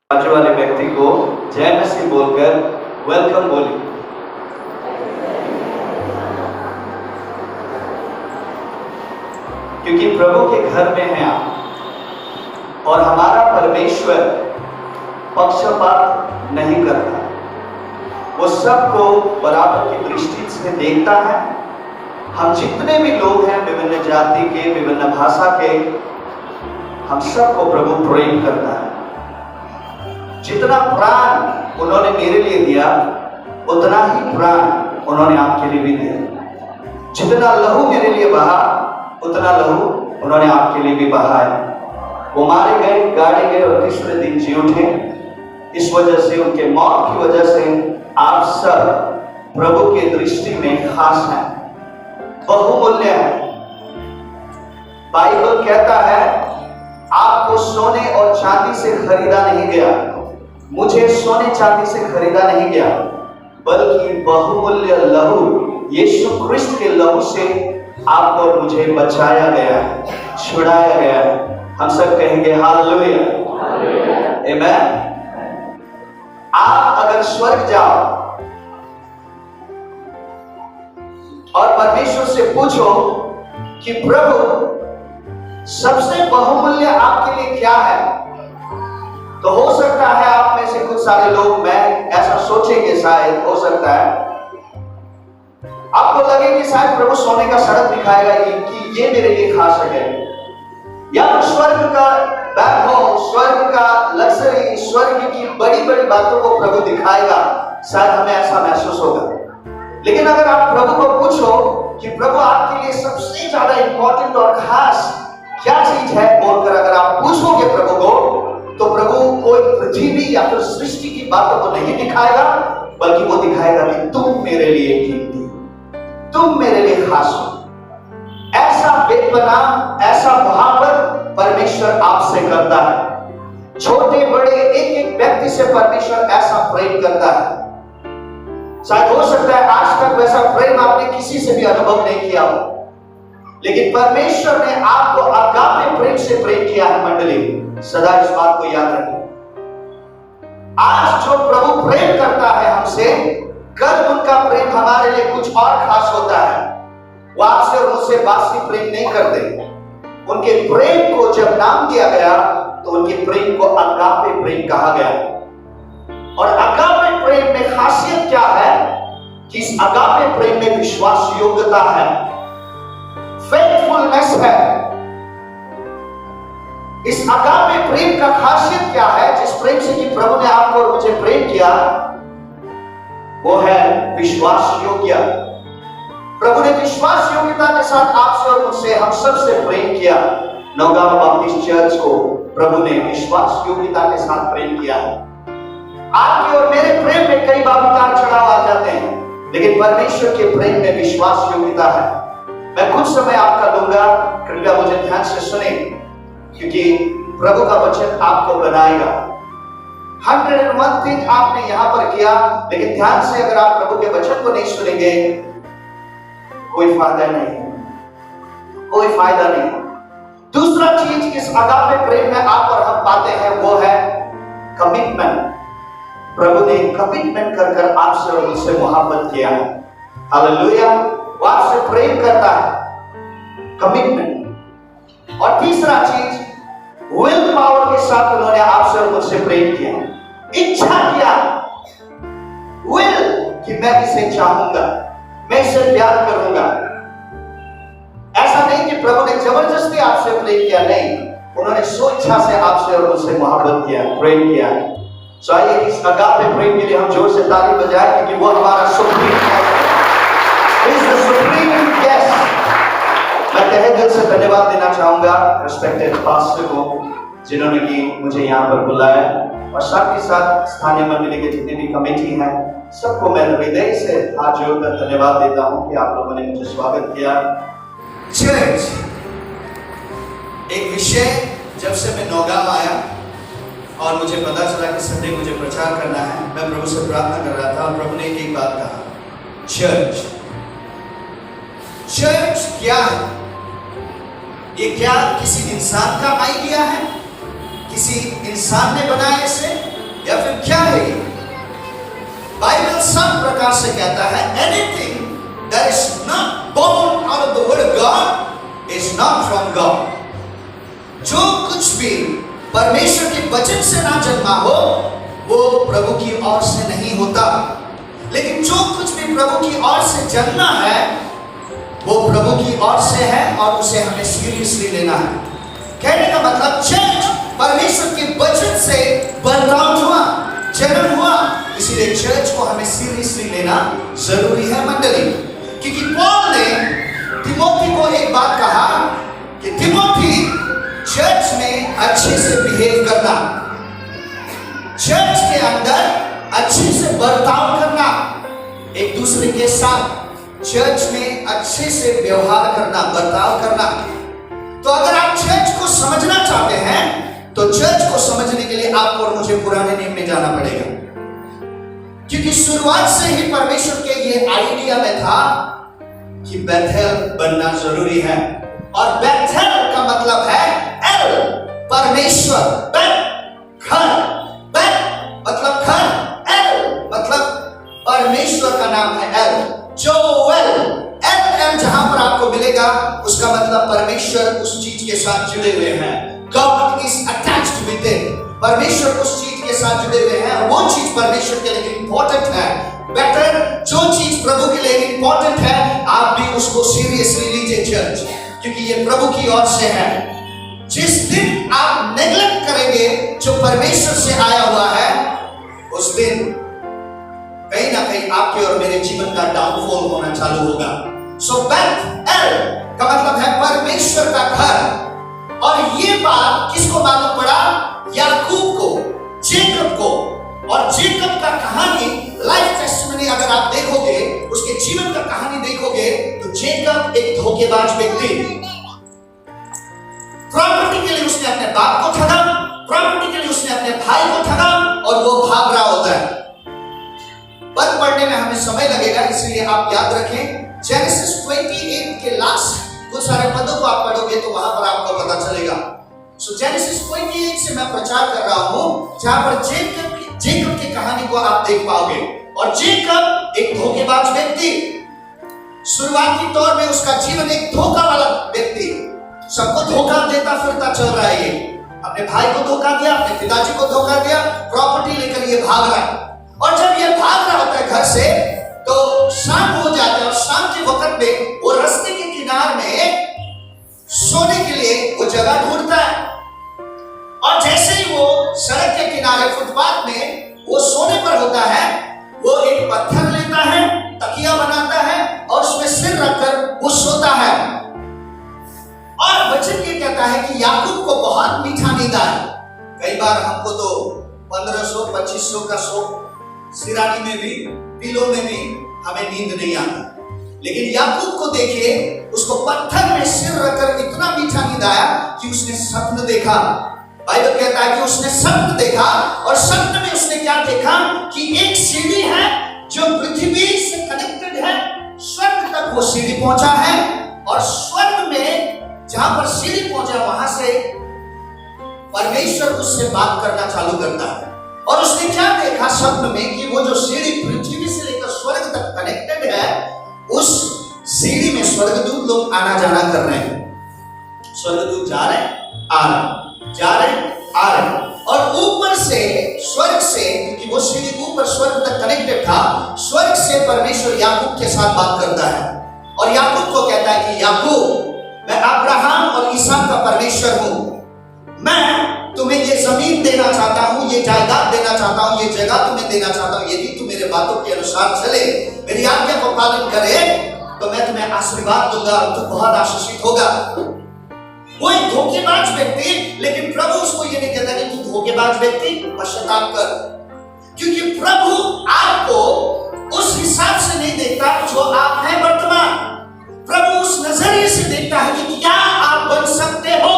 बाजू वाले व्यक्ति को जय मसीह बोलकर वेलकम बोलिए। क्योंकि प्रभु के घर में हैं आप और हमारा परमेश्वर पक्षपात नहीं करता, वो सबको बराबर की दृष्टि से देखता है। हम जितने भी लोग हैं, विभिन्न जाति के, विभिन्न भाषा के, हम सबको प्रभु प्रेम करता है। जितना प्राण उन्होंने मेरे लिए दिया, उतना ही प्राण उन्होंने आपके लिए भी दिया। जितना लहू मेरे लिए बहा, उतना लहू उन्होंने आपके लिए भी बहा है। वो मारे गए, गाड़े गए और तीसरे दिन जी उठे। इस वजह से, उनके मौत की वजह से आप सब प्रभु की दृष्टि में खास हैं, बहुमूल्य हैं। बाइबल कहता है आपको सोने और चांदी से खरीदा नहीं गया, मुझे सोने चांदी से खरीदा नहीं गया, बल्कि बहुमूल्य लहू यीशु क्रिस्त के लहू से आपको और मुझे बचाया गया है, छुड़ाया गया है। हम सब कहेंगे हालेलुया, आमीन। आप अगर स्वर्ग जाओ और परमेश्वर से पूछो कि प्रभु सबसे बहुमूल्य आपके लिए क्या है, तो हो सकता है आप में से कुछ सारे लोग, मैं ऐसा सोचेंगे, शायद हो सकता है आपको लगे कि शायद प्रभु सोने का सड़क दिखाएगा कि ये मेरे लिए खास है, या स्वर्ग का वैभव, स्वर्ग का लग्जरी, स्वर्ग की बड़ी बड़ी बातों को प्रभु दिखाएगा, शायद हमें ऐसा महसूस होगा। लेकिन अगर आप प्रभु को पूछो कि प्रभु आपके लिए सबसे ज्यादा इंपॉर्टेंट और खास क्या चीज है बोलकर अगर आप पूछोगे प्रभु को, तो प्रभु कोई पृथ्वी या फिर सृष्टि की बातों को नहीं दिखाएगा, बल्कि वो दिखाएगा कि तुम मेरे लिए कीमती, तुम मेरे लिए खास हो। ऐसा बेपनाह, ऐसा मोहब्बत परमेश्वर आपसे करता है। छोटे बड़े एक एक व्यक्ति से परमेश्वर ऐसा प्रेम करता है। शायद हो सकता है आज तक वैसा प्रेम आपने किसी से भी अनुभव नहीं किया हो, लेकिन परमेश्वर ने आपको अगापे प्रेम से प्रेम किया है। मंडली, सदा इस बात को याद रखें। आज जो प्रभु प्रेम करता है हमसे, कल उनका प्रेम हमारे लिए कुछ और खास होता है। वो आपसे और मुझसे बासी प्रेम नहीं करते। उनके प्रेम को जब नाम दिया गया, तो उनके प्रेम को अगापे प्रेम कहा गया। और अगापे प्रेम में खासियत क्या है कि इस अगापे प्रेम में विश्वास योग्यता है, फेथफुलनेस है। इस अगापे प्रेम का खासियत क्या है, जिस प्रेम से कि प्रभु ने आपको और मुझे प्रेम किया, वो है विश्वास योग्य। प्रभु ने विश्वास योग्यता के साथ आपसे और मुझसे, हम सबसे प्रेम किया। नौगांव बाप्टिस्ट चर्च को प्रभु ने विश्वास योग्यता के साथ प्रेम किया है। आपके और मेरे प्रेम में कई बार उतार चढ़ाव आ जाते हैं, लेकिन परमेश्वर के प्रेम में विश्वास योग्यता है। मैं कुछ समय आपका लूंगा, कृपया मुझे ध्यान से सुने, क्योंकि प्रभु का वचन आपको बनाएगा। 101 थिंग आपने यहां पर किया, लेकिन ध्यान से अगर आप प्रभु के वचन को नहीं सुनेंगे, कोई फायदा नहीं, कोई फायदा नहीं। दूसरा चीज इस अगापे प्रेम में आप और हम पाते हैं, वो है कमिटमेंट। प्रभु ने कमिटमेंट कर कर आपसे और मुझसे मोहब्बत किया है। हालेलुया, वो आपसे प्रेम करता है, कमिटमेंट। और तीसरा चीज, विल पावर के साथ उन्होंने आपसे और मुझसे प्रेम किया, इच्छा किया, विल, कि मैं इसे चाहूंगा, मैं इसे प्यार करूंगा। ऐसा नहीं कि प्रभु ने जबरदस्ती आपसे प्रेम किया, नहीं, उन्होंने स्वेच्छा से आपसे और मुझसे मोहब्बत किया, प्रेम किया। सो आइए इस अगापे प्रेम के लिए हम जोर से ताली बजाएं, क्योंकि वो हमारा सुप्रीम है। मैं तहे दिल से धन्यवाद देना चाहूंगा रिस्पेक्टेड पास्टर को, जिन्होंने कि मुझे यहाँ पर बुलाया, और साथ ही साथ स्थानीय मंडली के जितने भी कमेटी हैं, सबको मैं हृदय से हाथ जोड़कर धन्यवाद देता हूँ कि आप लोगों ने मुझे स्वागत किया। चर्च एक विषय, जब से मैं नौगांव आया, और मुझे पता चला कि संडे मुझे प्रचार करना है। मैं प्रभु से प्रार्थना कर रहा था और प्रभु ने एक बात कहा, चर्च। चर्च क्या है? ये क्या किसी इंसान का आइडिया है? किसी इंसान ने बनाया इसे, या फिर क्या है ये? बाइबल साफ प्रकार से कहता है, anything that is not born out of the word of God is not from God. जो कुछ भी परमेश्वर के वचन से ना जन्मा हो वो प्रभु की ओर से नहीं होता, लेकिन जो कुछ भी प्रभु की ओर से जन्मा है वो प्रभु की ओर से है और उसे हमें सीरियसली लेना है। कहने का मतलब चर्च परमेश्वर के वचन से बर्ताव हुआ, जन्म हुआ, इसीलिए चर्च को हमें सीरियसली लेना जरूरी है मंडली। क्योंकि पौल ने तिमोथी को एक बात कहा कि तिमोथी चर्च में अच्छे से बिहेव करना, चर्च के अंदर अच्छे से बर्ताव करना, एक दूसरे के साथ चर्च में अच्छे से व्यवहार करना, बर्ताव करना। तो अगर आप चर्च को समझना चाहते हैं तो चर्च को समझने के लिए आपको और मुझे पुराने नियम में जाना पड़ेगा, क्योंकि शुरुआत से ही परमेश्वर के ये आइडिया में था कि बेथेल बनना जरूरी है। और बेथेल का मतलब है एल, परमेश्वर, बेथ घर, बेथ मतलब घर, एल मतलब परमेश्वर का नाम है एल, जोएल। एल एल जहां पर आपको मिलेगा उसका मतलब परमेश्वर उस चीज के साथ जुड़े हुए हैं। God is attached with it, परमेश्वर उस चीज के साथ जुड़े हुए हैं, वो चीज परमेश्वर के लिए इंपॉर्टेंट है। बेटर जो चीज प्रभु के लिए इंपॉर्टेंट है आप भी उसको सीरियसली लीजिए चर्च, क्योंकि ये प्रभु की ओर से है। जिस दिन आप नेग्लेक्ट करेंगे जो परमेश्वर से आया हुआ है उस दिन कहीं ना कहीं आपके और मेरे जीवन का डाउनफॉल होना चालू होगा। सो बेथेल का मतलब है परमेश्वर का घर। और ये बात किसको मालूम पड़ा? याकूब को, जेकब को। और जेकब का कहानी लाइफ टेस्टिमनी अगर आप देखोगे, उसके जीवन का कहानी देखोगे तो जेकब एक धोखेबाज व्यक्ति, प्रॉपर्टी के लिए उसने अपने बाप को ठगा, प्रॉपर्टी के लिए उसने अपने भाई को ठगा और वो भाग रहा होता है। पद पढ़ने में हमें समय लगेगा, इसलिए आप याद रखें जेनेसिस 28 के लास्ट कुछ सारे पदों को आप पढ़ोगे तो वहां पर आपको पता चलेगा। सो जेनेसिस 28 से मैं प्रचार कर रहा हूं जहां पर जेकब की कहानी को आप देख पाओगे। और जेकब एक धोखेबाज व्यक्ति, शुरुआती तौर में उसका जीवन एक धोखा वाला व्यक्ति, सबको धोखा देता फिरता चल रहा है। ये अपने भाई को धोखा दिया, अपने पिताजी को धोखा दिया, प्रॉपर्टी लेकर ये भाग रहा है। और जब ये भाग रहा होता है घर से तो शाम हो जाता है और शाम के वक्त में वो रास्ते के किनारे में सोने के लिए वो जगह ढूंढता है। और जैसे ही वो सड़क के किनारे फुटपाथ में वो सोने पर होता है, वो एक पत्थर लेता है, तकिया बनाता है और उसमें सिर रखकर वो सोता है। और वचन ये कहता है कि याकूब को बहुत मीठा नींद आया। कई बार हमको तो 1500-2500 का सो सिरानी में भी, पिलो में भी हमें नींद नहीं आता, लेकिन याकूब को देखिए, उसको पत्थर में सिर रखकर इतना मीठा नींद आया कि उसने स्वप्न देखा। बाइबल कहता है कि उसने स्वप्न देखा और स्वप्न में उसने क्या देखा कि एक सीढ़ी है जो पृथ्वी से कनेक्टेड है, स्वर्ग तक वो सीढ़ी पहुंचा है। और स्वर्ग में जहां पर सीढ़ी पहुंचा वहां से परमेश्वर उससे बात करना चालू करता है। और उसने क्या देखा स्वप्न में कि वो जो सीढ़ी पृथ्वी से लेकर स्वर्ग तक कनेक्टेड है, उस सीढ़ी में स्वर्गदूत लोग आना जाना कर रहे हैं। स्वर्गदूत जा रहे हैं, आ रहे, जा रहे हैं, आ रहे। और ऊपर से, स्वर्ग से, क्योंकि वो सीढ़ी ऊपर स्वर्ग तक कनेक्टेड था, स्वर्ग से परमेश्वर याकूब के साथ बात करता है। और याकूब को कहता है कि याकूब, मैं अब्राहम और इसहाक का परमेश्वर हूं, मैं तुम्हें ये जमीन देना चाहता हूं, ये जायदाद देना चाहता हूं, ये जगह तुम्हें देना चाहता हूं, यदि तुम मेरे बातों के अनुसार चले, मेरी आज्ञा को पालन करे तो मैं तुम्हें आशीर्वाद दूंगा और तुम बहुत आशीषित होगा। वो एक धोखेबाज व्यक्ति, लेकिन प्रभु उसको ये नहीं कहता कि तू धोखेबाज व्यक्ति, पश्चाताप कर, क्योंकि प्रभु आपको उस हिसाब से नहीं देखता जो आप हैं वर्तमान। प्रभु उस नजरिए से देखता है कि क्या आप बन सकते हो।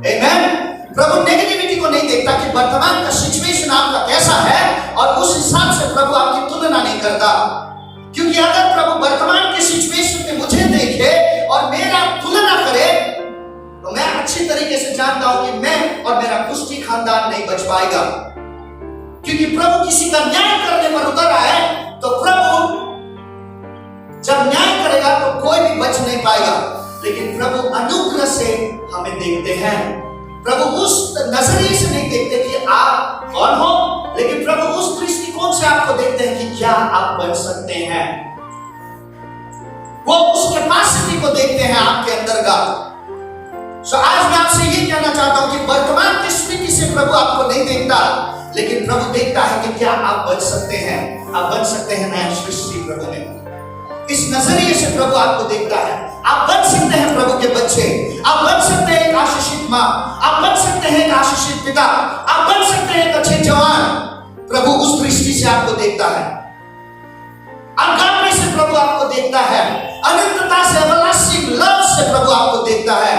आमेन। प्रभु नेगेटिविटी को नहीं देखता कि वर्तमान का सिचुएशन आपका कैसा है और उस हिसाब से प्रभु आपकी तुलना नहीं करता। क्योंकि अगर प्रभु वर्तमान के सिचुएशन में मुझे देखे और मेरा तुलना करे तो मैं अच्छी तरीके से जानता हूं कि मैं और मेरा कुष्ठी खानदान नहीं बच पाएगा। क्योंकि प्रभु किसी का न्याय करने पर उतर आए तो प्रभु जब न्याय करेगा तो कोई भी बच नहीं पाएगा। लेकिन प्रभु अनुग्रह से हमें देखते हैं। प्रभु उस नजरिए से नहीं देखते कि आप कौन हो, लेकिन प्रभु उस दृष्टिकोण से आपको देखते हैं कि क्या आप बन सकते हैं। वो उस कैपेसिटी को देखते हैं आपके अंदर का। आज मैं आपसे ये कहना चाहता हूं कि वर्तमान की स्थिति से प्रभु आपको नहीं देखता, लेकिन प्रभु देखता है कि क्या आप बन सकते हैं। आप बन सकते हैं नया सृष्टि प्रभु में। इस नजरिए से प्रभु आपको देखता है। आप बन सकते हैं प्रभु के बच्चे, आप बन सकते हैं एक आशीषित माँ, आप बन सकते हैं एक आशीषित पिता, आप बन सकते हैं एक अच्छे जवान। प्रभु उस दृष्टि से आपको देखता है। अगापे से प्रभु आपको देखता है। अनंतता से, एवरलास्टिंग लव से प्रभु आपको देखता है।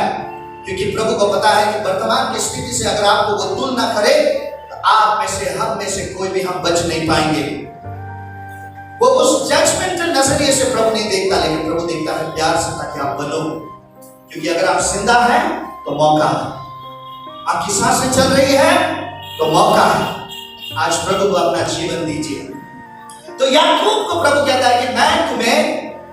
क्योंकि प्रभु को पता है कि वर्तमान की स्थिति से अगर आपको वो तुलना करे तो आप में से, हम में से कोई भी हम बच नहीं पाएंगे। वो उस जजमेंटल नजरिए से प्रभु नहीं देखता, लेकिन प्रभु देखता है प्यार से, ताकि आप बनो। क्योंकि अगर आप जिंदा हैं तो मौका है, आपकी सांसें चल रही है तो मौका है। आज प्रभु को अपना जीवन दीजिए। तो याकूब को प्रभु कहता है कि मैं तुम्हें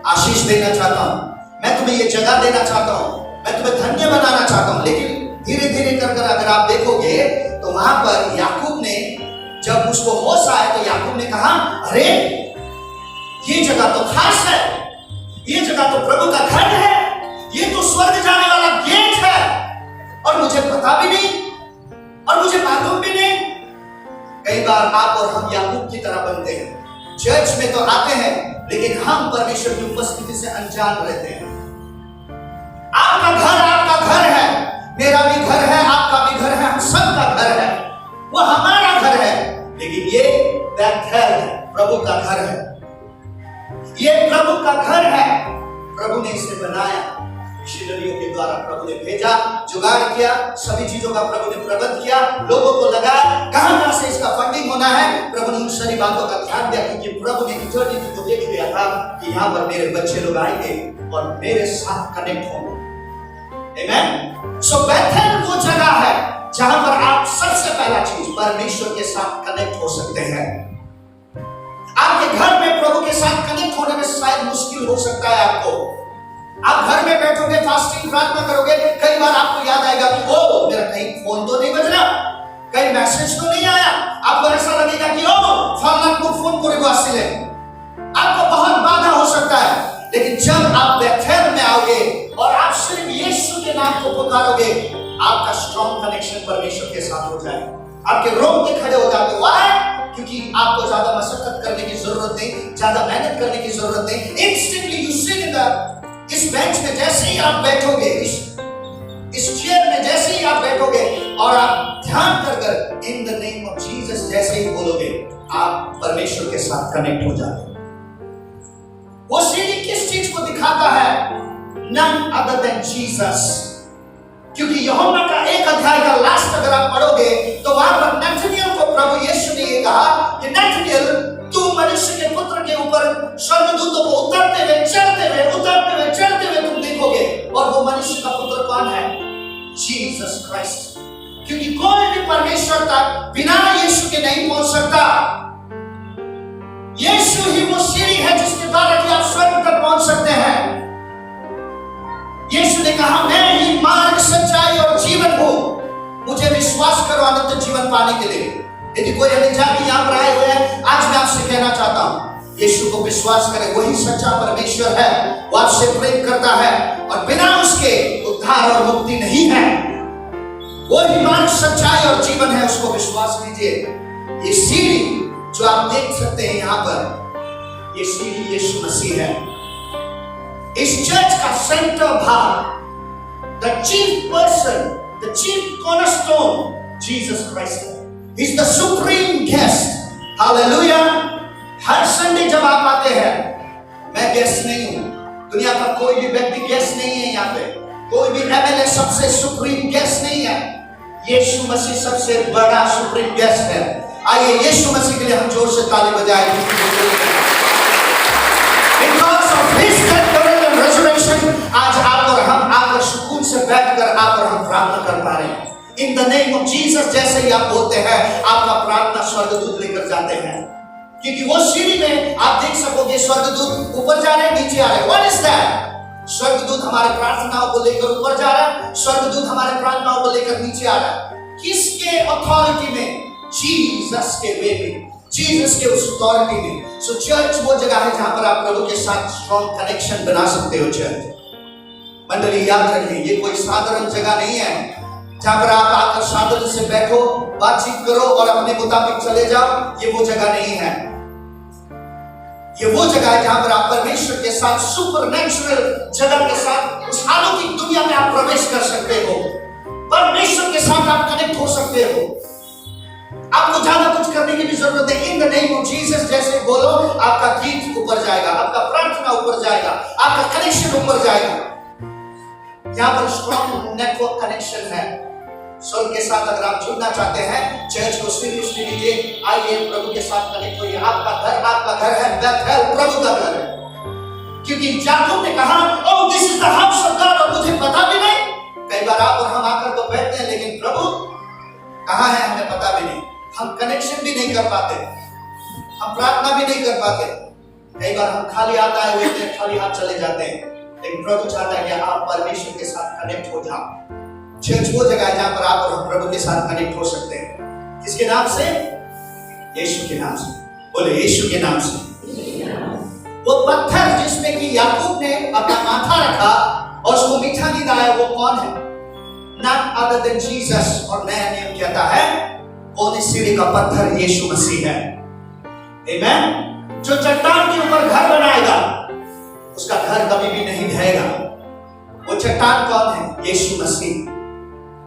आशीष देना चाहता हूं, मैं तुम्हें ये जगह देना चाहता हूं, मैं तुम्हें धन्य बनाना चाहता हूं। लेकिन धीरे धीरे कर अगर आप देखोगे तो वहां पर याकूब ने, जब उसको होश आया तो याकूब ने कहा, अरे ये जगह तो खास है, ये जगह तो प्रभु का घर है, ये तो स्वर्ग जाने वाला गेट है, और मुझे पता भी नहीं और मुझे मालूम भी नहीं। कई बार आप और हम याकूब की तरह बनते हैं। चर्च में तो आते हैं, लेकिन हम परमेश्वर की उपस्थिति से अनजान रहते हैं। आपका घर है, मेरा भी घर है, आपका भी घर है, हम सबका घर है, वो हमारा घर है। लेकिन ये घर है, प्रभु का घर है, ये प्रभु का घर है। प्रभु ने इसे बनाया, मिशनरियों के द्वारा प्रभु ने भेजा, जुगाड़ किया, सभी चीजों का प्रभु ने प्रबंध किया, लोगों को लगाया, कहां से इसका फंडिंग होना है। प्रभु ने उन सारी बातों का ध्यान दिया, क्योंकि प्रभु ने इटर्निटी को देख लिया था कि यहाँ पर मेरे बच्चे लोग आएंगे और मेरे साथ कनेक्ट होंगे। आमेन। सो बेथेल वो जगह है जहां पर आप सबसे पहला चीज परमेश्वर के साथ कनेक्ट हो सकते हैं। आपके घर में प्रभु के साथ कनेक्ट होने में शायद मुश्किल हो सकता है आपको। आप घर में बैठोगे, फास्टिंग प्रार्थना करोगे, कई बार आपको याद आएगा कि ओ मेरा कहीं फोन तो नहीं बज रहा, कहीं मैसेज तो नहीं आया। आपको ऐसा लगेगा कि ओ फलाना को फोन करेगा आसिले। आपको बहुत बाधा हो सकता है। लेकिन जब आप बेथेल में आओगे और आप सिर्फ यीशु के नाम को पुकारोगे, आपका स्ट्रॉन्ग कनेक्शन परमेश्वर के साथ हो जाएगा। आपके रोंगटे खड़े हो जाते। व्हाई? क्योंकि आपको ज्यादा मशक्कत करने की जरूरत नहीं, ज्यादा मेहनत करने की जरूरत नहीं। इंस्टेंटली यू सिट इन इस बेंच में जैसे ही आप बैठोगे, इस चेयर में जैसे ही आप बैठोगे और आप ध्यान कर in the name of Jesus जैसे ही बोलोगे, आप परमेश्वर के साथ कनेक्ट हो जाते। वो सीढ़ी किस चीज को दिखाता है? None other than Jesus। क्योंकि यूहन्ना का 1 अध्याय का लास्ट अगर आप पढ़ोगे तो वहां पर नथनियल को प्रभु यीशु ने ये कहा कि नथनियल, तू मनुष्य के पुत्र के ऊपर स्वर्गदूतों को उतरते हुए चढ़ते हुए तुम देखोगे। और वो मनुष्य का पुत्र कौन है? Jesus Christ. क्योंकि कोई भी परमेश्वर तक बिना यीशु के नहीं पहुंच सकता। यीशु ही वो सीढ़ी है जिसके द्वारा कि आप स्वर्ग तक पहुंच सकते हैं। यीशु ने कहा, मैं ही मार्ग, सच्चाई और जीवन हूं, मुझे विश्वास करो अनंत जीवन पाने के लिए। यदि कोई अन्य जाति यहां पर आए हुए हैं, आज मैं आपसे कहना चाहता हूं, यीशु को विश्वास करें। वही सच्चा परमेश्वर है, वो आपसे प्रेम करता है और बिना उसके उद्धार और मुक्ति नहीं है। वही मार्ग, सच्चाई और जीवन है, उसको विश्वास कीजिए। ये सीढ़ी जो आप देख सकते हैं यहां पर, ये सीढ़ी यीशु मसीह है। इस चर्च का सेंटर भाग, the chief person, the chief cornerstone, Jesus Christ. He is the supreme guest. Hallelujah. Her Sunday जब आप आते हैं, मैं गेस्ट नहीं हूं, दुनिया का कोई भी व्यक्ति गेस्ट नहीं है। यहाँ पे कोई भी एमएलए सबसे सुप्रीम गेस्ट नहीं है। यीशु मसीह सबसे बड़ा सुप्रीम गेस्ट है। आइए यीशु मसीह के लिए हम जोर से ताली बजाएं। Because of his death, burial and resurrection, आज आप और हम आकर सुकून से बैठकर आप और हम प्रार्थना कर पा रहे हैं। In the name of Jesus, जैसे ही आप बोलते हैं, आपका प्रार्थना स्वर्गदूत लेकर जाते हैं, क्योंकि वो सीढ़ी में आप देख सकोगे स्वर्गदूत ऊपर जा रहे हैं, नीचे आ रहे हैं। What is that? स्वर्गदूत हमारे प्रार्थनाओं को लेकर ऊपर जा रहा है, स्वर्गदूत हमारे प्रार्थनाओं को लेकर नीचे आ रहा है। किसके अथॉरिटी में? जीसस के वे में, जीसस के उस अथॉरिटी में। सो चर्च वो जगह है जहां पर आप प्रभु के साथ स्ट्रॉन्ग कनेक्शन बना सकते हो। चर्च मंडली याद रखें, ये कोई साधारण जगह नहीं है जहां पर आप आकर साधारण से बैठो, बातचीत करो और अपने मुताबिक चले जाओ। ये वो जगह नहीं है। ये वो जगह है जहां पर आप परमेश्वर के साथ सुपरनैचुरल जगह के साथ उस अलौकिक दुनिया में आप प्रवेश कर सकते हो। परमेश्वर के साथ आप कनेक्ट हो सकते हो। आपको ज्यादा कुछ करने की भी जरूरत है। In the name of Jesus जैसे बोलो, आपका गीत ऊपर जाएगा, आपका प्रार्थना ऊपर जाएगा, आपका कनेक्शन ऊपर जाएगा। यहाँ पर स्ट्रॉन्ग नेटवर्क कनेक्शन है। स्वर्ग के साथ अगर आप जुड़ना चाहते हैं, चर्च को सीरियसली लीजिए। आइए प्रभु के साथ कनेक्ट होइए। आपका घर है बेथेल, प्रभु का घर है। क्योंकि याकूब ने कहा, oh this is the house of God, और मुझे पता भी नहीं। कई बार आप और हम आकर तो बैठते हैं, लेकिन प्रभु कहाँ है हमें पता भी नहीं। हम कनेक्शन भी नहीं कर पाते, हम प्रार्थना भी नहीं कर पाते। कई बार हम खाली हाथ आए हुए थे, खाली हाथ चले जाते हैं। लेकिन प्रभु चाहता है कि आप परमेश्वर के साथ कनेक्ट हो जाओ। चर्च वो जगह है जहां पर आप और हम प्रभु के साथ कनेक्ट हो सकते हैं। किसके नाम से? यीशु के नाम से। बोले यीशु के नाम से। वो पत्थर जिसमें कि याकूब ने अपना माथा रखा और उसको मीठा नींद आया, वो कौन है? None other than Jesus। और नया नियम कहता है वो सीढ़ी का पत्थर यीशु मसीह है। आमेन। जो चट्टान के ऊपर घर बनाएगा, उसका घर कभी भी नहीं ढहेगा। वो चट्टान कौन है? यीशु मसीह।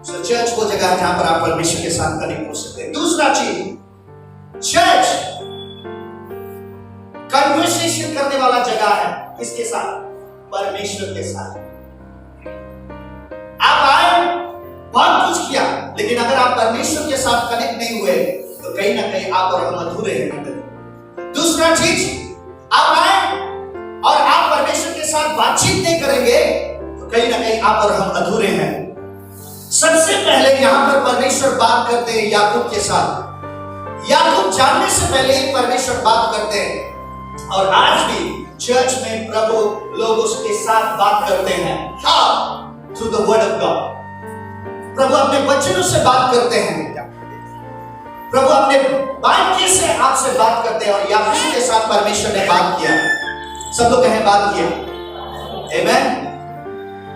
सो चर्च वो जगह है जहां पर आप परमेश्वर के साथ कनेक्ट हो सकते हैं। दूसरा चीज, चर्च कन्वर्सेशन करने वाला जगह है। किसके साथ? परमेश्वर के साथ। आप आए, बहुत कुछ किया, लेकिन अगर आप परमेश्वर के साथ कनेक्ट नहीं हुए तो कहीं ना कहीं आप और हम अधूरे हैं। दूसरा चीज, आप आए और आप परमेश्वर के साथ बातचीत नहीं करेंगे तो कहीं ना कहीं आप और हम अधूरे हैं। सबसे पहले यहां पर परमेश्वर बात करते हैं याकूब के साथ। याकूब जानने से पहले ही परमेश्वर बात करते हैं। और आज भी चर्च में प्रभु लोग उसके साथ बात करते हैं। How? Through the word of God. प्रभु अपने वचनों से बात करते हैं। प्रभु अपने वाक्य से आपसे बात करते हैं। और याकूब के साथ परमेश्वर ने बात किया। सब लोग कहें बात किया। आमेन।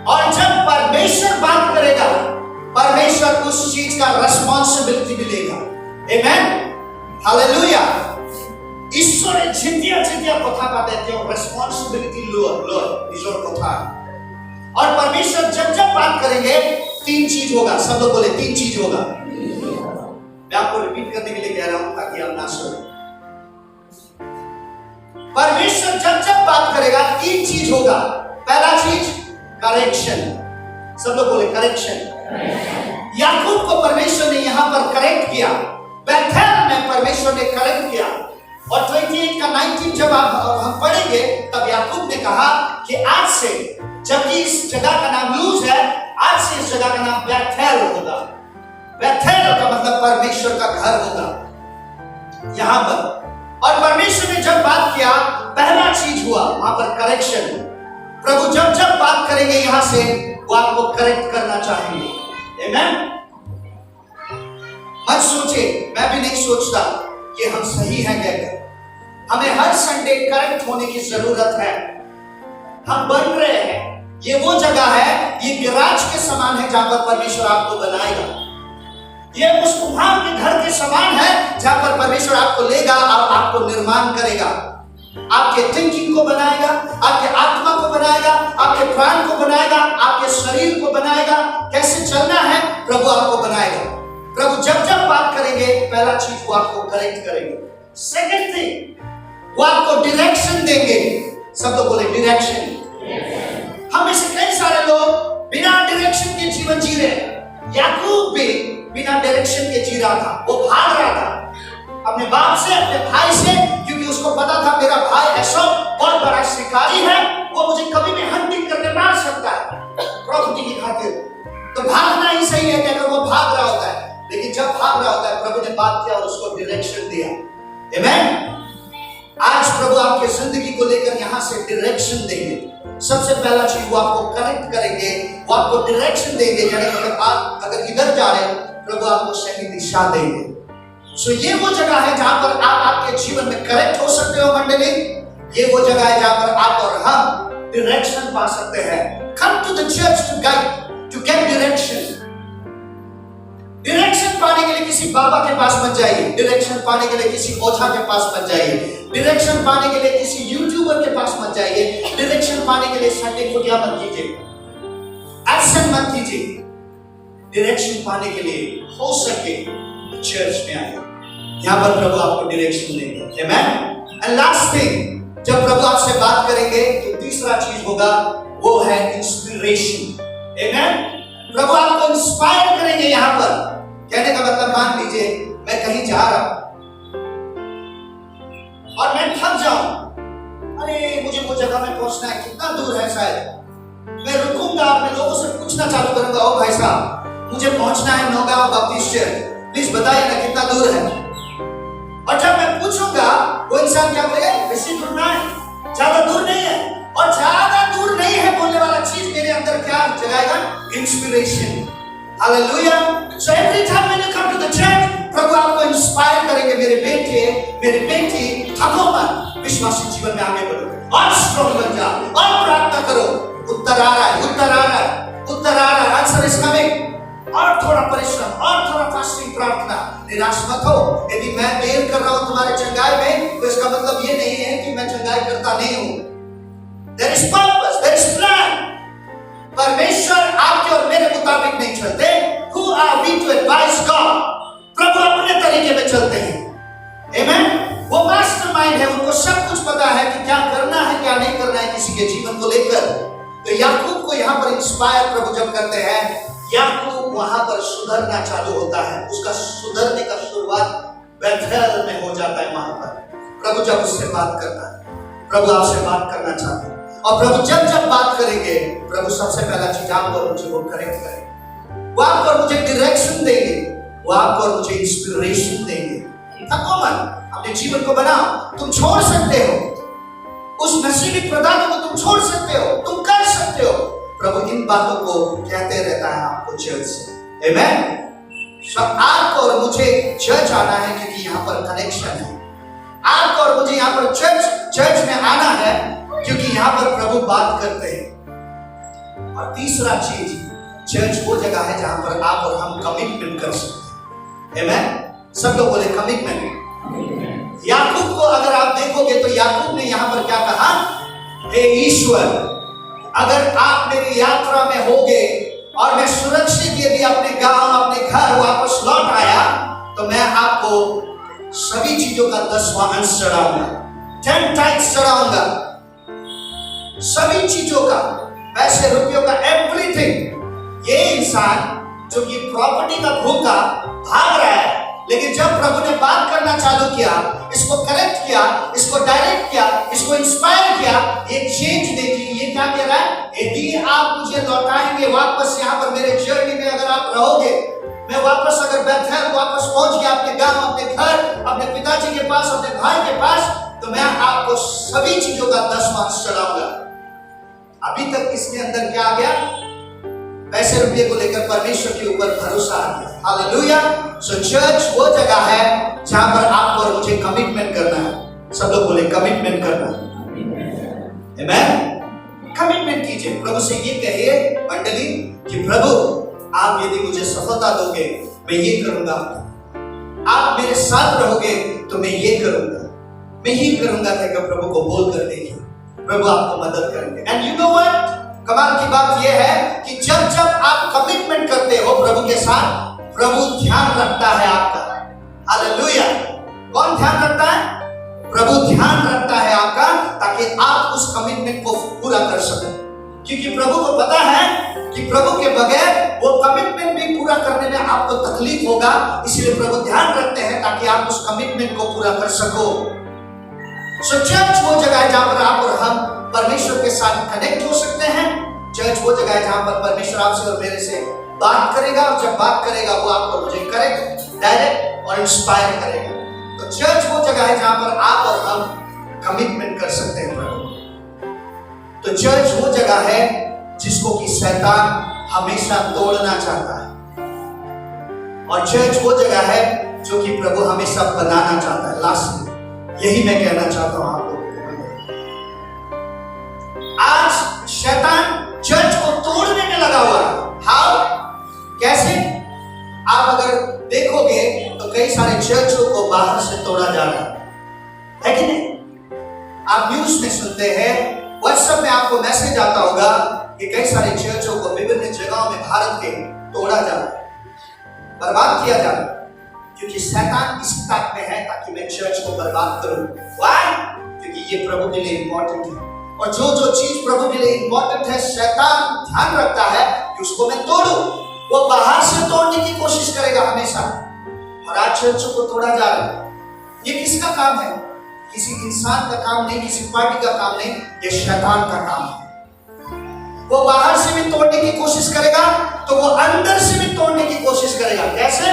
और जब परमेश्वर बात करेगा, परमेश्वर उस चीज का रेस्पॉन्सिबिलिटी भी लेगा। आमेन। हालेलुया। ईश्वर जितिया কথা পাতে তেওঁ रेस्पॉन्सिबिलिटी ईश्वर কথা। और परमेश्वर जब बात करेंगे, तीन चीज होगा। सब लोग बोले तीन चीज होगा। मैं आपको रिपीट करने के लिए कह रहा हूं ताकि आप ना सुने। परमेश्वर जब बात करेगा, तीन चीज होगा। पहला चीज करेक्शन। सब लोग बोले करेक्शन। याकूब को परमेश्वर ने यहां पर करेक्ट किया। बेथेल में परमेश्वर ने करेक्ट किया। और 28 का 19 जब हम पढ़ेंगे, तब याकूब ने कहा कि आज से, जबकि इस जगह का नाम लूज है, आज से इस जगह का नाम बेथेल होगा। बेथेल का मतलब परमेश्वर का घर होगा यहां पर। और परमेश्वर ने जब बात किया, पहला चीज हुआ वहां पर करेक्शन। प्रभु जब बात करेंगे यहां से, वो आपको करेक्ट करना चाहेंगे। आमेन। मत सोचे, मैं भी नहीं सोचता कि हम सही हैं कहकर। हमें हर संडे करेक्ट होने की जरूरत है। हम बन रहे हैं। ये वो जगह है, ये गिराज के समान है जहां पर परमेश्वर आपको बनाएगा। ये उस कुम्हार के घर के समान है जहां पर परमेश्वर आपको लेगा और आपको निर्माण करेगा। आपके थिंकिंग को बनाएगा, आपके आत्मा को बनाएगा, आपके प्राण को बनाएगा, आपके शरीर को बनाएगा। कैसे चलना है, प्रभु आपको बनाएगा। प्रभु जब बात करेंगे, पहला चीज वो आपको करेक्ट करेंगे। सेकंड थिंग, वो आपको डायरेक्शन देंगे। सब लोग बोले डायरेक्शन। हम में से कई सारे लोग बिना डायरेक्शन के जीवन जी रहे हैं। याकूब भी बिना डायरेक्शन के जी रहा था। वो भाग रहा था अपने बाप से, अपने भाई से, क्योंकि उसको पता था मेरा भाई ऐसा बहुत बड़ा शिकारी है, वो मुझे कभी भी हंटिंग करके मार सकता है प्रॉपर्टी की खातिर। तो भागना ही सही है कि अगर वो भाग रहा होता है। लेकिन जब भाग रहा होता है, प्रभु ने बात किया और उसको डायरेक्शन दिया। आमेन। आज प्रभु आपके जिंदगी को लेकर यहां से डायरेक्शन देंगे। सबसे पहला चीज वो आपको करेक्ट करेंगे, वो आपको डायरेक्शन देंगे। यानी अगर इधर जा रहे हैं, प्रभु आपको सही दिशा देंगे। सो ये वो जगह है जहां पर आप आपके जीवन में करेक्ट हो सकते हो मंडली। ये वो जगह है जहां पर आप और हम डायरेक्शन पा सकते हैं। Come to the church to guide, to get direction. Direction पाने के लिए किसी बाबा के पास मत जाइए। डायरेक्शन पाने के लिए किसी ओझा के पास मत जाइए। डायरेक्शन पाने के लिए किसी यूट्यूबर के पास मत जाइए। डायरेक्शन पाने के लिए संडे को क्या मत कीजिए, एब्सेंट मत कीजिए। डायरेक्शन पाने के लिए हो सके चर्च में आइए, यहां पर प्रभु आपको डायरेक्शन देंगे। आमेन। एंड लास्ट थिंग, जब प्रभु आपसे बात करेंगे तो तीसरा चीज होगा, वो है इंस्पिरेशन। आमेन। प्रभु आपको इंस्पायर करेंगे। यहां पर कहने का मतलब, मान लीजिए मैं कहीं जा रहा हूं और मैं थक जाऊं, अरे मुझे वो जगह में पहुंचना है, कितना दूर है, शायद मैं रुकूंगा और मैं लोगों से पूछना चालू करूंगा, ओ भाई साहब मुझे पहुंचना है नौगांव बैप्टिस्ट चर्च, प्लीज बताइए ना कितना दूर है। और जब मैं पूछूंगा, वो इंसान क्या बोलेगा, बेसी दूर ना है, ज्यादा दूर नहीं है। और ज्यादा दूर नहीं है बोलने वाला चीज मेरे अंदर क्या जगाएगा, inspiration. Hallelujah. So every time when you come to the church, प्रभु आपको इंस्पायर करेंगे, मेरे बेटे मेरी बेटी, थको मत, विश्वासी जीवन में आगे बढ़ो और स्ट्रांग बन जाओ और प्रार्थना करो। उत्तर आ रहा है, उत्तर आ रहा है, उत्तर आ रहा है, आंसर इज कमिंग। और थोड़ा परिश्रम और थोड़ा फास्टिंग, प्रार्थना। निराश मत हो। यदि मैं देर कर रहा हूं तुम्हारे चंगाई में, तो इसका मतलब ये नहीं है कि मैं चंगाई करता नहीं हूं। There is purpose, there is plan. परमेश्वर आपके और मेरे मुताबिक नहीं चलते। Who are we to advise God? प्रभु अपने तरीके में चलते हैं। Amen? वो मास्टरमाइंड है, उनको सब कुछ पता है कि क्या करना है, क्या नहीं करना है किसी के जीवन को लेकर। तो याकूब को यहाँ पर इंस्पायर प्रभु जब करते हैं, याकूब वहां पर सुधरना चालू होता है। उसका सुधरने का शुरुआत बेथेल में हो जाता है। वहां पर प्रभु जब उससे बात करता है, प्रभु आपसे बात करना चाहते हैं। और प्रभु जब जब बात करेंगे, प्रभु सबसे पहला चीज आपको और मुझे वो करेक्ट करेंगे। वो आपको और मुझे डायरेक्शन देंगे, वो आपको और मुझे इंस्पिरेशन देंगे। थको मत, अपने जीवन को बनाओ। तुम छोड़ सकते हो, उस नशीली पदार्थों को तुम छोड़ सकते हो, तुम कर सकते हो। प्रभु इन बातों को कहते रहता है आपको चर्च से। आमेन। आपको और मुझे चर्च आना है क्योंकि यहाँ पर कनेक्शन है। आपको और मुझे यहाँ पर चर्च में आना है क्योंकि यहाँ पर प्रभु बात करते हैं। और तीसरा चीज, चर्च वो जगह है जहां पर आप और हम कमिटमेंट कर सकते हैं। आमेन। सब लोग बोले कमिटमेंट। याकूब को अगर आप देखोगे तो याकूब ने यहाँ पर क्या कहा, हे ईश्वर, अगर आप मेरी यात्रा में होगे और मैं सुरक्षित यदि अपने गांव अपने घर वापस लौट आया, तो मैं आपको सभी चीजों का 10वां अंश चढ़ाऊंगा, 10 टाइम्स चढ़ाऊंगा। सभी चीजों का, पैसे रुपयों का, एवरीथिंग। ये इंसान जो कि प्रॉपर्टी का भूखा भाग रहा है, लेकिन जब प्रभु ने बात करना चालू किया, इसको करेक्ट किया, इसको डायरेक्ट किया, इसको इंस्पायर किया, एक चेंज देखी। ये क्या कह रहा है, यदि आप मुझे लौटाएंगे वापस यहाँ पर मेरे जर्नी में, अगर आप रहोगे, मैं वापस अगर बेथेल वापस पहुंच गया अपने गांव, अपने घर, अपने पिताजी के पास, अपने भाई के पास, तो मैं आपको सभी चीजों का 10वां अंश चढ़ाऊंगा। अभी तक इसके अंदर क्या आ गया, पैसे रुपये को लेकर परमेश्वर के ऊपर भरोसा आ गया। हालेलुया। सो चर्च वो जगह है जहां पर आपको और मुझे कमिटमेंट करना है। सब लोग बोले कमिटमेंट करना। आमेन। कमिटमेंट कीजिए, प्रभु से ये कहिए मंडली कि प्रभु आप यदि मुझे सफलता दोगे, मैं ये करूंगा। आप मेरे साथ रहोगे तो मैं ये करूंगा, मैं ये करूंगा कहकर प्रभु को बोल कर देखिए, प्रभु आपको मदद करेंगे। एंड यू नो व्हाट, कमाल की बात यह है कि जब जब आप कमिटमेंट करते हो प्रभु के साथ, प्रभु ध्यान रखता है आपका। हालेलुया। कौन ध्यान रखता है, प्रभु ध्यान रखता है आपका, ताकि आप उस कमिटमेंट को पूरा कर सकें। क्योंकि प्रभु को पता है कि प्रभु के बगैर वो कमिटमेंट भी पूरा करने में आपको तकलीफ होगा, इसीलिए प्रभु ध्यान रखते हैं ताकि आप उस कमिटमेंट को पूरा कर सको। सो चर्च वो जगह है जहां पर आप और हम परमेश्वर के साथ कनेक्ट हो सकते हैं। चर्च वो जगह है जहां पर परमेश्वर आपसे और मेरे से बात करेगा, और जब बात करेगा वो आपको मुझे करेक्ट, डायरेक्ट और इंस्पायर करेगा। तो चर्च वो जगह है जहां पर आप और हम कमिटमेंट कर सकते हैं प्रभु। तो चर्च वो जगह है जिसको कि शैतान हमेशा तोड़ना चाहता है, और चर्च वो जगह है जो कि प्रभु हमेशा बनाना चाहता है। लास्ट यही मैं कहना चाहता हूं आप लोगों को। आज शैतान चर्च को तोड़ने में लगा हुआ है। हाउ? कैसे? आप अगर देखोगे तो कई सारे चर्चों को बाहर से तोड़ा जा रहा है कि नहीं? आप न्यूज में सुनते हैं, व्हाट्सएप में आपको मैसेज आता होगा कि कई सारे चर्चों को विभिन्न जगहों में भारत के तोड़ा जा रहा है, बर्बाद किया जा रहा है, क्योंकि शैतान इसी ताक में है ताकि मैं चर्च को बर्बाद करूं। Why? क्योंकि ये प्रभु के लिए इंपॉर्टेंट है, और जो जो चीज प्रभु के लिए इंपॉर्टेंट है शैतान ध्यान रखता है कि उसको मैं तोड़ूं। वो बाहर से तोड़ने की कोशिश करेगा हमेशा, और आज चर्चों को तोड़ा जा रहा है। ये किसका काम है? किसी इंसान का काम नहीं, किसी पार्टी का काम नहीं, ये शैतान का काम है। वो बाहर से भी तोड़ने की कोशिश करेगा तो वो अंदर से भी तोड़ने की कोशिश करेगा। कैसे?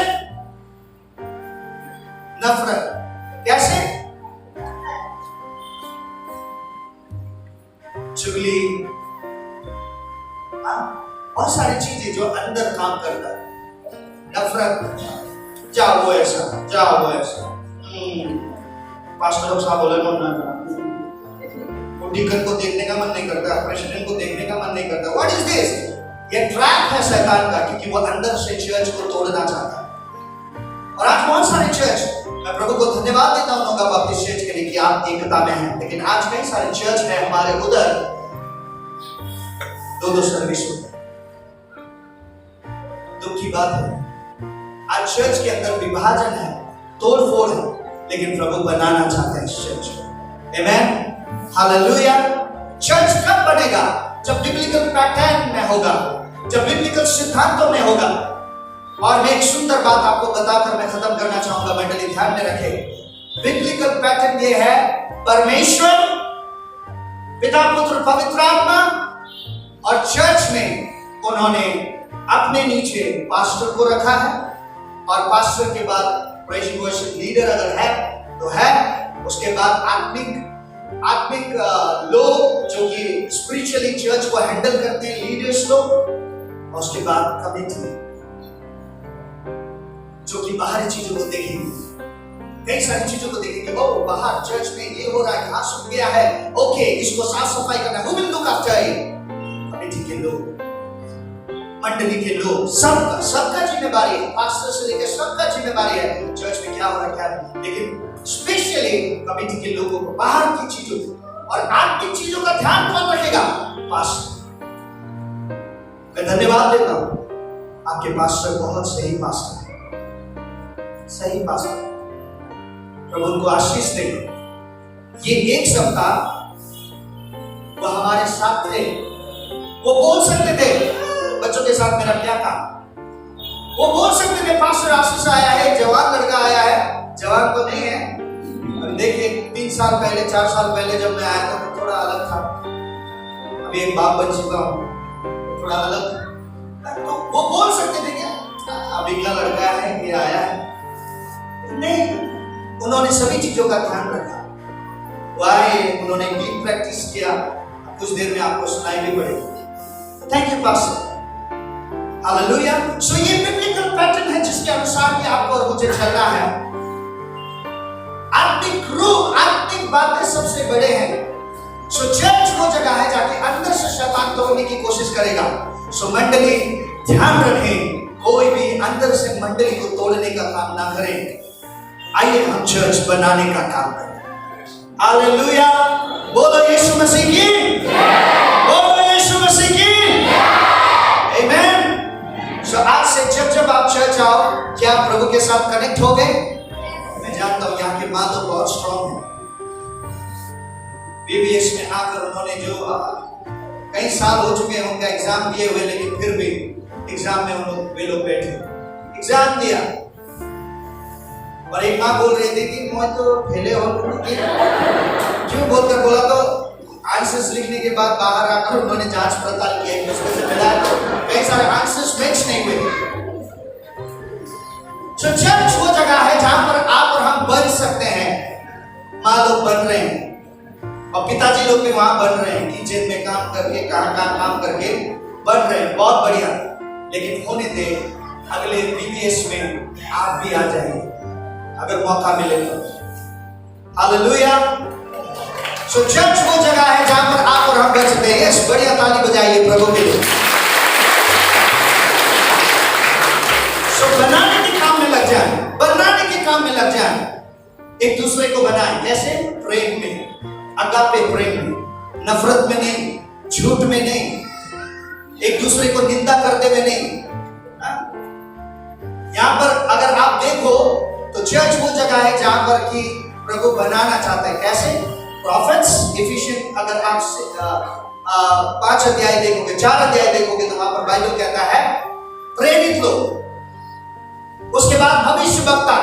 नफरत। कैसे? चुगली, बहुत सारी चीजें जो अंदर काम करता है। नफरत, जाओ वो ऐसा, जाओ वो ऐसा। पास्टर साहब बोले डीकन को देखने का मन नहीं करता, प्रेसिडेंट को देखने का मन नहीं करता। What is this? ये ट्रैप है शैतान का, क्योंकि वो अंदर से चर्च को तोड़ना चाहता है। और आज बहुत सारे चर्च, मैं प्रभु को धन्यवाद देता हूं नौका बाप्टिस्ट चर्च के लिए कि आप एकता में हैं, लेकिन आज कई सारे चर्च हैं हमारे उधर दो सर्विस होते हैं। दुख की बात है, आज चर्च के अंदर विभाजन है, तोड़ फोड़ है, लेकिन प्रभु बनाना चाहते हैं इस चर्च को। आमेन, हालेलुया। चर्च कब बनेगा? जब बिब्लिकल पैटर्न में होगा, जब बिब्लिकल सिद्धांतों में होगा। और मैं एक सुंदर बात आपको बताकर मैं खत्म करना चाहूंगा, मंडली ध्यान में रखें। बिब्लिकल पैटर्न ये है, परमेश्वर, पिता, पुत्र, पवित्र आत्मा, और चर्च में उन्होंने अपने नीचे पास्टर को रखा है, और पास्टर के बाद प्रेज़ वर्शिप लीडर अगर है तो है, उसके बाद आत्मिक लोग जो कि स्पिरिचुअली चर्च को हैंडल करते हैं, लीडर्स लोग, और उसके बाद कमिटी जो कि बाहरी चीजों को देखेंगे, कई सारी चीजों को देखेंगे। ओ बाहर चर्च में ये हो रहा है, घास सूख गया है, ओके इसको साफ सफाई करना, who will look after it? Committee के लोग, मंडली के लोग, सबका जिम्मेदारी है, पास्टर से लेकर सबका जिम्मेदारी है चर्च में क्या हो रहा है क्या नहीं। लेकिन स्पेशली कमिटी के लोगों को बाहर की चीजों और आत्मिक चीजों का ध्यान कौन रखेगा? पास्टर। मैं धन्यवाद देता हूं, आपके पास्टर बहुत सही पास्टर है, सही पास्टर। प्रभु उनको आशीष दे। ये एक सप्ताह वो हमारे साथ थे, वो बोल सकते थे बच्चों के साथ मेरा क्या काम, वो बोल सकते थे पास्टर आशीष आया है, जवान लड़का आया है, जवान तो नहीं है। अब देखिए 3 साल पहले 4 साल पहले जब मैं आया था तो थोड़ा अलग था, अभी एक बाप बन चुका हूं, थोड़ा अलग। तो वो बोल सकते थे क्या अब इतना लड़का है ये आया है, नहीं, उन्होंने सभी चीजों का ध्यान रखा। वाह, उन्होंने गीत प्रैक्टिस किया, कुछ देर में आपको सुनाई भी पड़ेगी। Thank you pastor, hallelujah. So ये बिब्लिकल पैटर्न है जिसके अनुसार कि आपको और मुझे चलना है। आत्मिक रूप, आत्मिक बातें सबसे बड़े हैं। सो चर्च वो जगह है जाके अंदर से शैतान तोड़ने की कोशिश करेगा। सो मंडली ध्यान रखें, कोई भी अंदर से मंडली को तोड़ने का काम ना करें। आइए हम चर्च बनाने का काम करें। हालेलुया, बोलो यीशु मसीह की, बोलो यीशु मसीह की, आमेन। सो आज से जब आप चर्च आओ, क्या आप प्रभु के साथ कनेक्ट हो गए? मैं जानता हूं यहाँ के माँ तो बहुत स्ट्रॉन्ग है। बीबीएस में आकर उन्होंने जो कई साल हो चुके हैं उनका एग्जाम दिए हुए, लेकिन फिर भी एग्जाम में वे लोग बैठे। एग्जाम दिया और एक माँ बोल रही थी कि मैं तो फेले हो क्यों बोलकर बोला तो आंसर्स लिखने के बाद बाहर आकर उन्होंने जांच पड़ताल किया कि उसमें से मिला तो कई सारे आंसर्स मैच नहीं हुए। तो चर्च वो जगह है जहां पर आप और हम बन सकते हैं। माँ लोग बन रहे हैं और पिताजी लोग भी वहां बन रहे हैं, किचन में काम करके कहाँ काम करके बन रहे हैं, बहुत बढ़िया। लेकिन होने दे अगले बीबीएस में आप भी आ जाइए अगर मौका मिले तो। हालेलुया। सो चर्च वो जगह है जहां पर आप और हम बन सकते हैं। यस, बढ़िया ताली बजाइए प्रभु के लिए। सो बनाने के काम में लग जाए, बनाने के काम में लग जाए, एक दूसरे को बनाएं। कैसे? प्रेम में, अगापे प्रेम में, नफरत में नहीं, झूठ में नहीं, एक दूसरे को निंदा करते हुए नहीं। यहां पर अगर आप देखो तो चर्च वो जगह है जहां पर कि प्रभु बनाना चाहता है। कैसे? प्रॉफिट्स, एफिशिएंट, अगर आप 5 अध्याय देखोगे, 4 अध्याय देखोगे तो वहां पर बाइबल कहता है प्रेरित लोग, उसके बाद भविष्यवक्ता,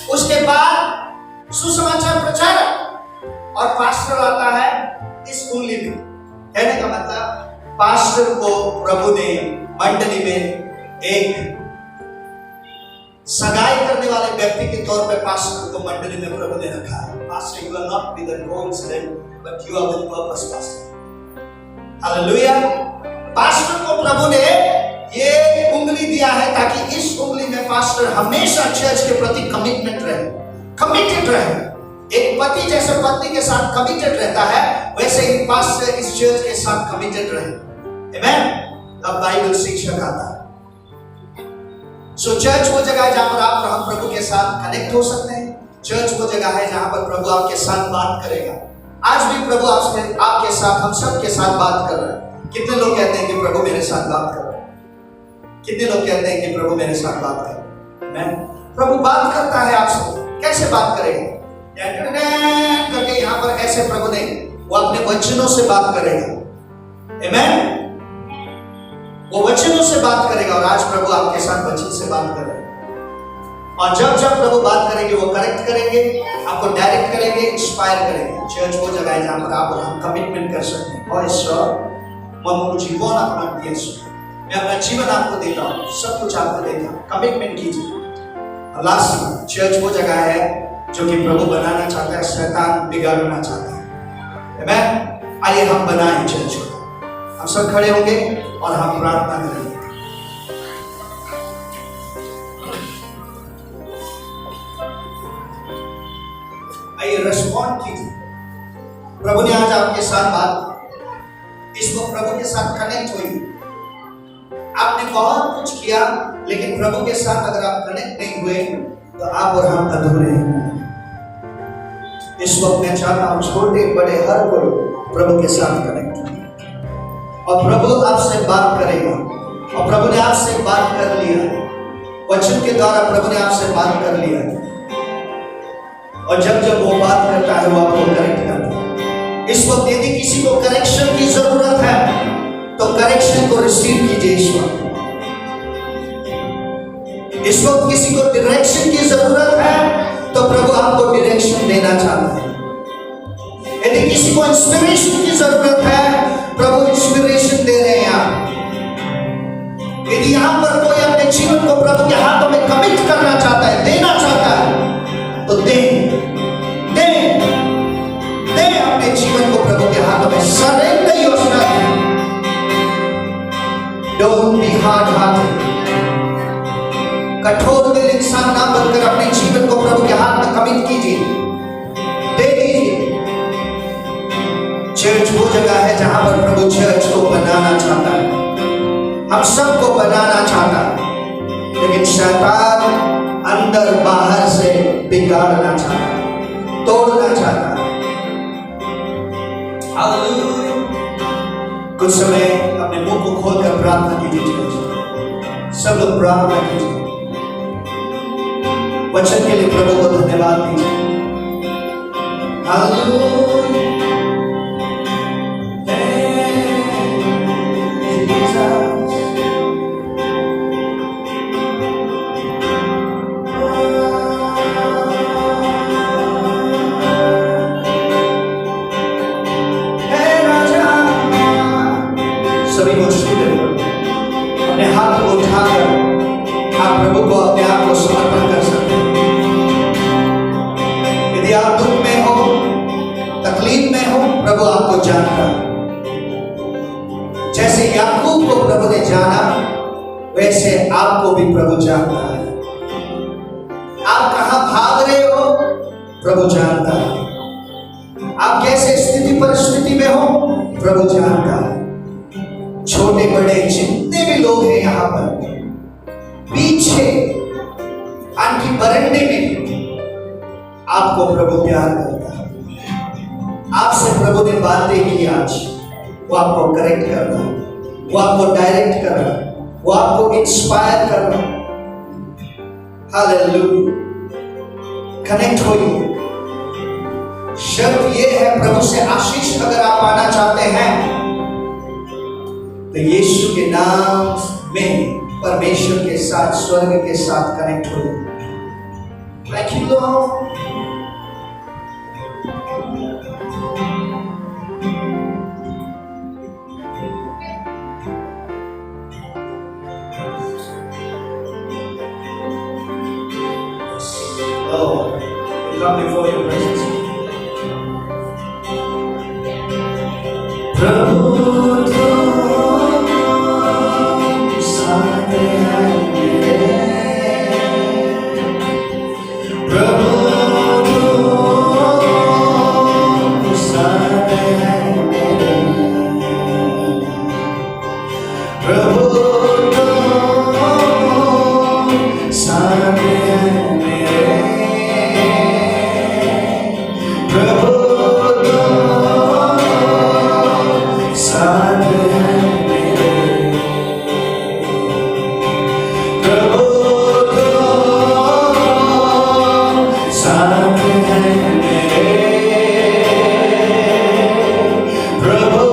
उसके बाद सुसमाचार प्रचारक और पास्टर आता है इस उंगली में। कहने का मतलब पास्टर को प्रभु ने मंडली में एक सगाई करने वाले व्यक्ति के तौर पे पास्टर को मंडली में प्रभु ने रखा है। Pastor, you are not with a coincidence, but you are with purpose, pastor. Hallelujah. Pastor को प्रभु ने ये उंगली दिया है ताकि इस उंगली में पास्टर हमेशा चर्च के प्रति कमिटमेंट रहे, कमिटेड रहे। एक पति जैसे पत्नी के साथ कमिटेड रहता है, वैसे ही पास्टर इस चर्च के साथ कमिटेड रहे। आमेन। अब बाइबल शिक्षक आता है। सो चर्च वो जगह है जहां पर आप और हम प्रभु के साथ कनेक्ट हो सकते हैं। चर्च वो जगह है जहां पर प्रभु आपके साथ बात करेगा। आज भी प्रभु आपसे, आपके साथ, हम सब के साथ बात कर रहे हैं। कितने लोग कहते हैं कि प्रभु मेरे साथ बात कर रहे हैं? कितने लोग कहते हैं कि प्रभु मेरे साथ बात कर रहे हैं? प्रभु बात करता है आपसे। कैसे बात करेगा? करके यहाँ पर ऐसे प्रभु ने, वो अपने वचनों से बात करेगा। आमेन। वो वचनों से बात करेगा और आज प्रभु आपके साथ वचन से बात कर रहे हैं। और जब जब प्रभु बात करेंगे वो करेक्ट करेंगे, आपको डायरेक्ट करेंगे, इंस्पायर करेंगे। चर्च वो जगह है जहां पर आप और हम कमिटमेंट कर सकते हैं। और ईश्वर, मैं जीवन अपना दिया, मैं अपना जीवन आपको देता हूँ, सब कुछ आपको देता हूँ, कमिटमेंट कीजिए। लास्ट, चर्च वो जगह है जो कि प्रभु बनाना चाहता है, शैतान बिगाड़ना चाहता है। आमेन। आइए हम बनाएं चर्च को। हम सब खड़े होंगे और हम प्रार्थना करेंगे। आइए रेस्पॉन्ड कीजिए। प्रभु ने आज आपके साथ बात, इसको प्रभु के साथ कनेक्ट हुई। आपने बहुत कुछ किया, लेकिन प्रभु के साथ अगर आप कनेक्ट नहीं हुए तो आप और हम अधूरे हैं। इस वक्त मैं चाहता हूं छोटे बड़े हर कोई प्रभु के साथ कनेक्ट हो और प्रभु आपसे बात करेगा। और प्रभु ने आपसे बात कर लिया, वचन के द्वारा प्रभु ने आपसे बात कर लिया। और जब जब वो बात करता है वो आपको करेक्ट करता है। इस वक्त यदि किसी को करेक्शन की जरूरत है तो करेक्शन को रिसीव कीजिए। इस वक्त किसी को डायरेक्शन की जरूरत है तो प्रभु आपको डायरेक्शन देना चाहता है। यदि किसी को इंस्पिरेशन की जरूरत है, प्रभु इंस्पिरेशन दे रहे हैं आप। यदि यहां पर कोई अपने जीवन को प्रभु के हाथों में कमिट करना चाहता है, देना चाहता है, तो दे अपने जीवन को प्रभु के हाथों में। Surrender yourself, don't be hard hearted. कठोर दिल इंसान ना बनकर अपने जीवन को प्रभु के हाथ में कमिट कीजिए, दे दीजिए। चर्च वो जगह है जहां पर प्रभु चर्च को बनाना चाहता है, हम सबको बनाना चाहता है, लेकिन शैतान अंदर बाहर से बिगाड़ना चाहता है, तोड़ना चाहता है। हालेलुया। कुछ समय अपने मुंह को खोलकर प्रार्थना कीजिए। सब लोग प्रार्थना कीजिए। वचन के लिए प्रभु को धन्यवाद दीजिए। हालेलुया। जानता है। जैसे याकूब को प्रभु ने जाना, वैसे आपको भी प्रभु जानता है। आप कहां भाग रहे हो, प्रभु जानता है। आप कैसे स्थिति परिस्थिति में हो, प्रभु जानता है। छोटे बड़े जितने भी लोग हैं यहां पर, पीछे आंटी बरंडे में आपको प्रभु प्यार करता है। आपसे प्रभु ने बातें की आज, वो आपको करेक्ट कर रहा है, वो आपको डायरेक्ट कर रहा है, वो आपको इंस्पायर कर रहा है। हालेलुया। कनेक्ट होइए। शर्त ये है, प्रभु से आशीष अगर आप पाना चाहते हैं तो यीशु के नाम में परमेश्वर के साथ, स्वर्ग के साथ कनेक्ट होइए। Thank you, Lord. Lord, we come before your presence. प्रभु तुम साथ हैं मेरे, प्रभु तुम साथ हैं मेरे, प्रभु तुम साथ हैं मेरे, प्रभु साथ हैं मेरे, प्रभु साथ हैं मेरे, प्रभु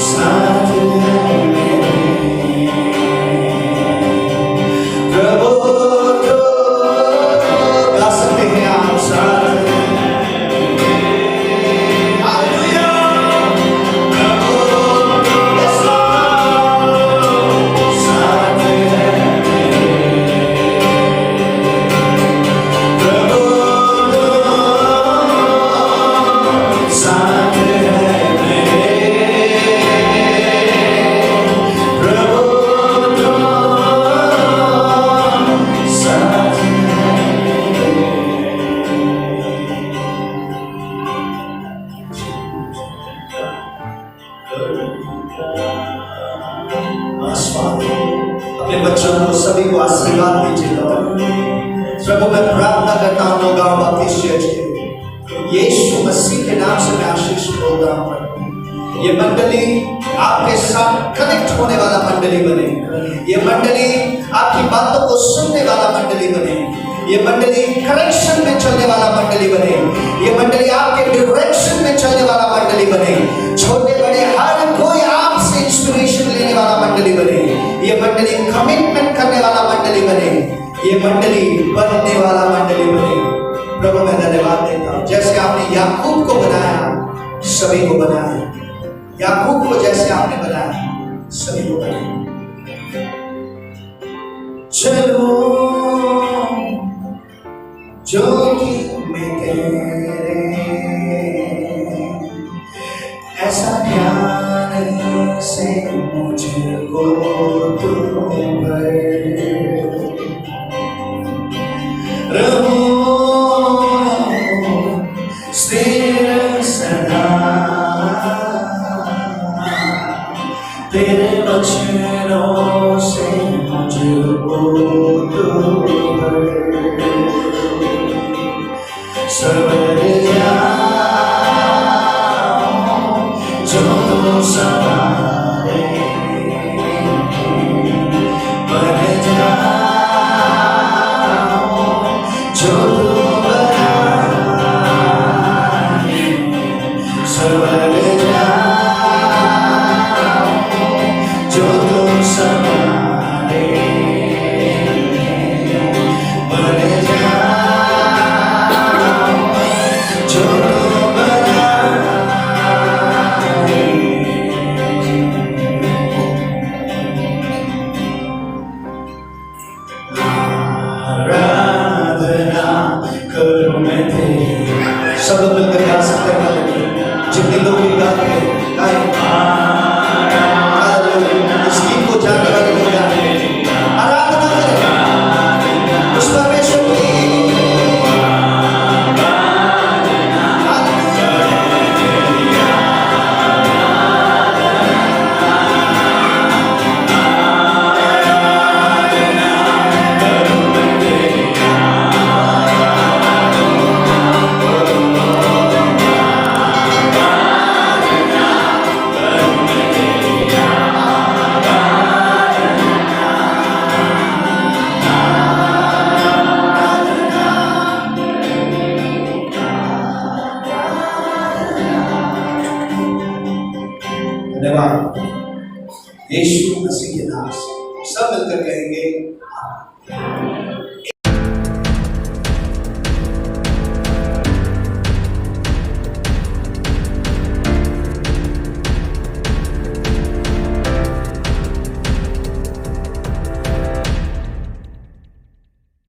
साथ हैं मेरे, प्रभु गा सकते हैं आप, साथ हैं। अपने बच्चों को सभी को आशीर्वाद दीजिए लॉर्ड। प्रभु मैं प्रार्थना करता हूँ लोग बाप्तिस्ट चर्च के यीशु मसीह के नाम से मैं आशीष बोलता हूँ। ये मंडली आपके साथ कनेक्ट होने वाला मंडली बने, ये मंडली आपकी बातों को सुनने वाला मंडली बने, ये मंडली करेक्शन में चलने वाला मंडली बने, ये मंडली आपके डायरेक्शन में चलने वाला मंडली बने, छोटे बड़े हर कोई आपसे इंस्पिरेशन लेने वाला मंडली बने, ये मंडली कमिटमेंट करने वाला मंडली बने, ये मंडली बनने वाला मंडली बने। प्रभु मैं धन्यवाद देता हूँ, जैसे आपने याकूब को बनाया सभी को बनाया, याकूब को जैसे आपने बनाया सभी को बनाया। चलो ज्योति में तेरे ऐसा ज्ञान से मुझको तू भर, रहूं स्थिर सदा तेरे वचनों से मुझको तू भर, सवर जाऊं जो तू संभाले, बन जाऊं जो तू बनाए, सवर जाऊं जो तू संभाले, बन जाऊं धन्यवाद यीशु मसीह के नाम से सब मिलकर कहेंगे आमीन।